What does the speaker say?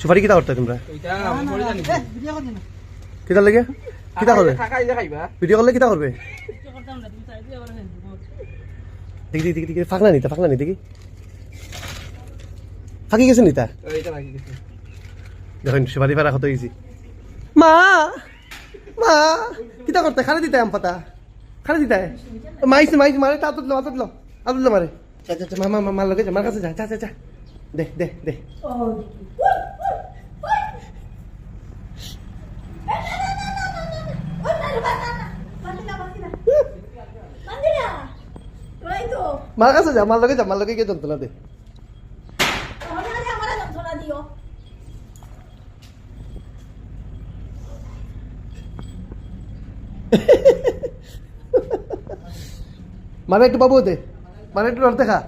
সুপারি কিতা করতে তোমরা কিতা লাগে কিতা করবে ভিডিও করলে কিতা করবে দেখি দেখি দেখি ফাঁকলা নি দেখি ফাঁকি গেছে নিতা দেখেন সুপারি ফারা কত গেছি মা মা কিতা করতে খারে দিতে আম পাতা খারে দিতে মাইছে মারে তা আতুল মারে চা মামা মার লগে যা মার কাছে যা দে মার কাছে যা মার লগে গিয়ে যন্ত্রণা দে মানে একটু বাবু দে মানে একটু দেখা